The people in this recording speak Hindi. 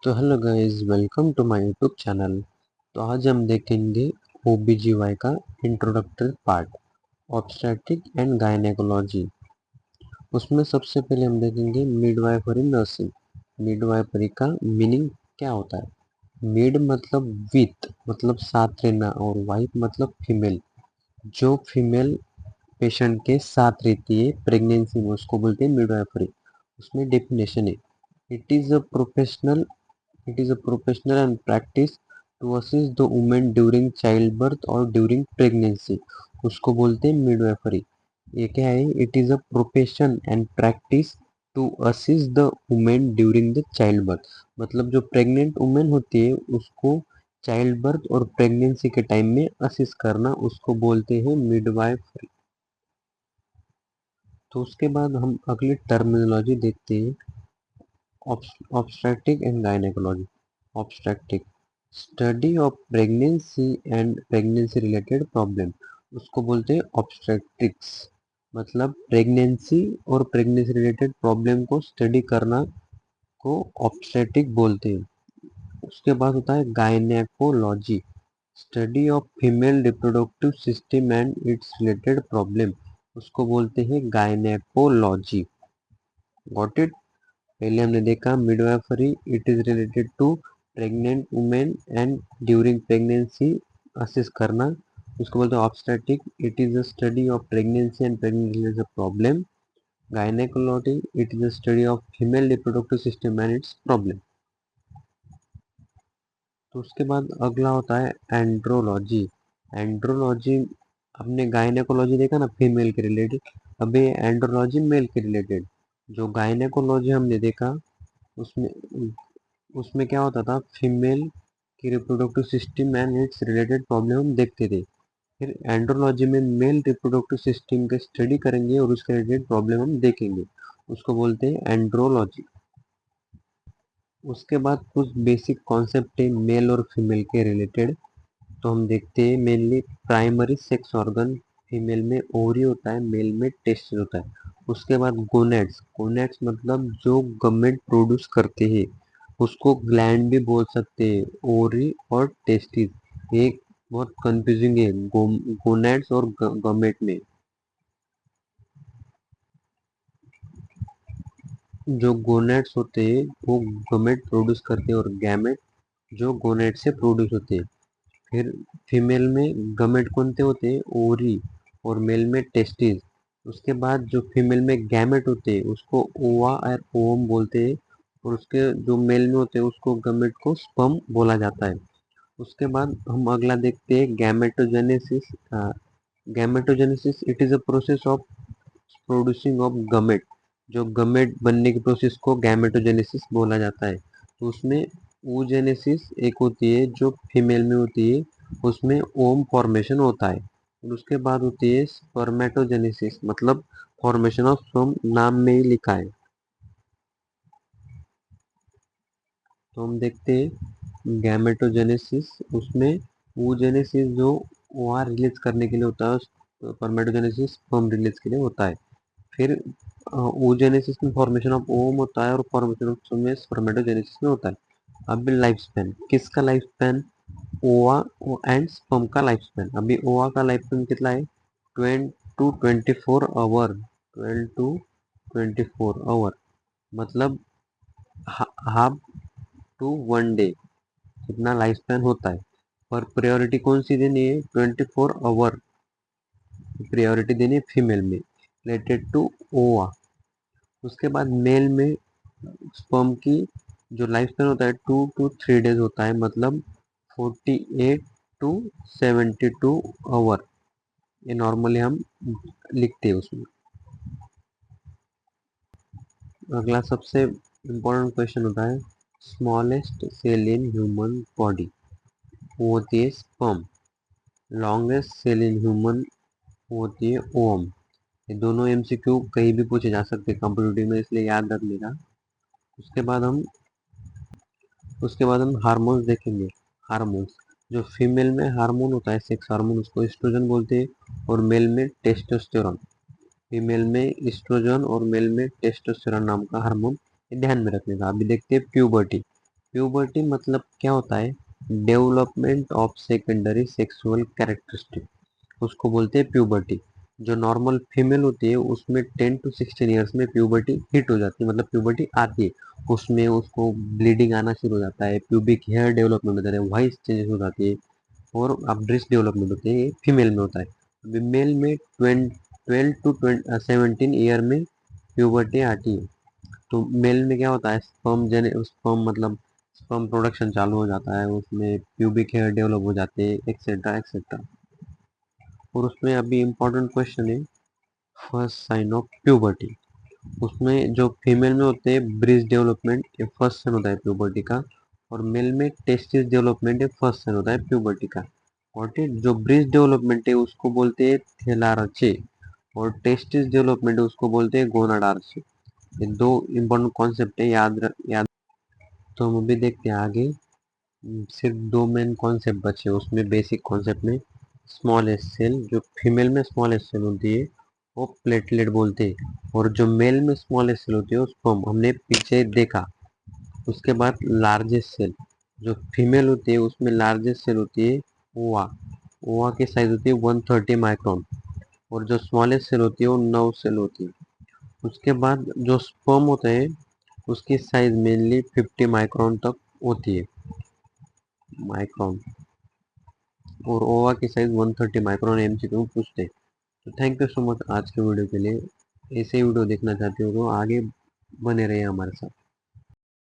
तो hello guys, welcome to my YouTube channel. तो आज हम देखेंगे ओबीजीवाई का introductory part, obstetric and gynaecology. उसमें सबसे पहले हम देखेंगे मिडवाइफरी नर्सिंग। मिडवाइफरी का मीनिंग क्या होता है। मिड मतलब विथ मतलब साथ रहना, और वाइफ मतलब फीमेल। जो फीमेल पेशेंट के साथ रहती है प्रेगनेंसी में उसको बोलते हैं मिडवाइफरी। उसमें डेफिनेशन है, it is a professional It is a professional and practice to assist the woman during childbirth और during pregnancy। उसको बोलते हैं midwifery। ये क्या है, it is a profession and practice to assist the women during the child birth. मतलब जो प्रेग्नेंट वुमेन होती है उसको चाइल्ड बर्थ और प्रेगनेंसी के टाइम में असिस्ट करना, उसको बोलते हैं मिडवाइफरी। तो उसके बाद हम अगली टर्मिनोलॉजी देखते हैं, obstetric and gynecology। obstetric study of pregnancy and pregnancy related problem, उसको बोलते हैं ऑब्स्टेट्रिक्स। मतलब प्रेगनेंसी और प्रेगनेंसी रिलेटेड प्रॉब्लम को स्टडी करना को ऑब्स्टेट्रिक बोलते हैं। उसके बाद होता है gynaecology, study of female reproductive system and its related problem, उसको बोलते हैं गायनेकोलॉजी। Got it. पहले हमने देखा midwifery, it is related to pregnant women and during pregnancy assist करना। उसको बोलते हैं obstetric, it is a study of pregnancy and pregnancy problem. Gynaecology, it is a study of female reproductive system and it's problem. तो उसके बाद अगला होता है एंड्रोलॉजी। एंड्रोलॉजी, हमने गायनेकोलॉजी देखा ना फीमेल के रिलेटेड, अभी एंड्रोलॉजी मेल के रिलेटेड। जो गायनेकोलॉजी हमने देखा उसमें उसमें क्या होता था, फीमेल की reproductive system and its related problem हम देखते थे। फिर एंड्रोलॉजी में मेल रिप्रोडक्टिव सिस्टम के स्टडी करेंगे और उसके रिलेटेड प्रॉब्लम हम देखेंगे, उसको बोलते हैं एंड्रोलॉजी। उसके बाद कुछ बेसिक कॉन्सेप्ट है मेल और फीमेल के रिलेटेड। तो हम देखते हैं mainly primary sex organ, female में ओवरी होता है, मेल में टेस्टिस होता है। उसके बाद गोनेड्स, गोनेड्स मतलब जो गमेट प्रोड्यूस करते हैं, उसको ग्लैंड भी बोल सकते हैं, ओवरी और टेस्टिस। एक बहुत कंफ्यूजिंग है गोनेड्स और गमेट में। जो गोनेड्स होते हैं वो गमेट प्रोड्यूस करते हैं, और गैमेट जो गोनेड से प्रोड्यूस होते हैं। फिर फीमेल में गमेट कौन से होते हैं, ओवरी, और मेल में टेस्टिस। उसके बाद जो फीमेल में गैमेट होते हैं उसको ओवा और ओवम बोलते हैं, और उसके जो मेल में होते हैं उसको गमेट को स्पर्म बोला जाता है। उसके बाद हम अगला देखते हैं gametogenesis. Gametogenesis, it is a process of producing of gamete. जो गमेट बनने की प्रोसेस को गैमेटोजेनेसिस बोला जाता है। तो उसमें oogenesis एक होती है जो फीमेल में होती है, उसमें ओम फॉर्मेशन होता है। और उसके बाद होती है स्पर्मेटोजेनेसिस, मतलब फॉर्मेशन ऑफ स्पर्म, नाम में ही लिखा है। तो हम देखते हैं गैमेटोजेनेसिस, उसमें oogenesis जो ओआर रिलीज करने के लिए होता है, स्पर्मेटोजेनेसिस स्पर्म रिलीज के लिए होता है। फिर oogenesis में फॉर्मेशन ऑफ ओम होता है, और फॉर्मेशन ऑफ में स्पर्मेटोजेनेसिस में होता है। अब लाइफ स्पैन, किसका लाइफ स्पैन, ओवा एंड स्पर्म का लाइफ स्पैन। अभी ओवा का लाइफ स्पैन कितना है, 12 टू 24 आवर, 12 टू 24 आवर, मतलब हाफ टू 1 डे, इतना लाइफ स्पैन होता है। और प्रायोरिटी कौन सी देनी है, 24 आवर प्रायोरिटी देनी है फीमेल में, रिलेटेड टू ओवा। उसके बाद मेल में स्पर्म की जो लाइफ स्पैन होता है 2 to 3 डेज होता है, मतलब 48 to 72 आवर, ये नॉर्मली हम लिखते हैं उसमें। अगला सबसे इम्पोर्टेंट क्वेश्चन होता है, smallest cell in human body, वो होती है sperm. Longest cell in human वो होती है ओम। ये दोनों एमसीक्यू कहीं भी पूछे जा सकते हैं कंप्यूटर में, इसलिए याद रख लेना। उसके बाद हम हार्मोन्स देखेंगे। हार्मोन्स, जो फीमेल में हार्मोन होता है सेक्स हार्मोन, उसको एस्ट्रोजन बोलते हैं, और मेल में टेस्टोस्टेरोन। फीमेल में एस्ट्रोजन और मेल में टेस्टोस्टेरोन नाम का हार्मोन, ध्यान में रखने का। अभी देखते हैं प्यूबर्टी। प्यूबर्टी मतलब क्या होता है? Development of secondary sexual characteristic, उसको बोलते हैं प्यूबर्टी। जो नॉर्मल फीमेल होती है उसमें 10 to 16 ईयर्स में प्यूबर्टी हिट हो जाती है, मतलब प्यूबर्टी आती है। उसमें उसको ब्लीडिंग आना शुरू हो जाता है, प्यूबिक हेयर डेवलपमेंट हो जाता है, वॉइस चेंजेस हो जाती है, और अब ब्रेस्ट डेवलपमेंट होते हैं, ये फीमेल में होता है। अभी मेल में 12 to 17 ईयर में प्यूबर्टी आती है। तो मेल में क्या होता है, स्पर्म मतलब स्पर्म प्रोडक्शन चालू हो जाता है, उसमें प्यूबिक हेयर डेवलप हो जाते हैं, एक्सेट्रा एक्सेट्रा। और उसमें अभी इम्पोर्टेंट क्वेश्चन है, फर्स्ट साइन ऑफ प्यूबर्टी। उसमें जो फीमेल में होते हैं ब्रेस्ट डेवलपमेंट, ये फर्स्ट साइन होता है प्यूबर्टी का। और मेल में टेस्टिस डेवलपमेंट, ये फर्स्ट साइन होता है प्यूबर्टी का। और जो ब्रेस्ट डेवलपमेंट है उसको बोलते हैं थेलारचे, और टेस्टिस डेवलपमेंट है उसको बोलते हैं गोनाडार्चे। ये दो इम्पोर्टेंट कॉन्सेप्ट है, याद। तो हम अभी देखते हैं आगे। सिर्फ दो मेन कॉन्सेप्ट बचे उसमें, बेसिक कॉन्सेप्ट में। स्मॉल एस सेल, जो फीमेल में स्मॉल एस सेल होती है वो प्लेटलेट बोलते हैं, और जो मेल में स्मॉल एस सेल होती है उसको हमने पीछे देखा। उसके बाद लार्जेस्ट सेल, जो फीमेल होती है उसमें लार्जेस्ट सेल होती है ओवा। ओवा की साइज होती है 130 माइक्रोन, और जो स्मॉलेस्ट सेल होती है वो 9 सेल होती है। उसके बाद जो स्पर्म होता है उसकी साइज मेनली 50 माइक्रोन तक होती है, माइक्रोन। और ओवा की साइज 130 माइक्रोन, एमसीक्यू पूछते हैं। तो थैंक यू सो मच आज के वीडियो के लिए। ऐसे ही वीडियो देखना चाहते हो तो आगे बने रहिए हमारे साथ।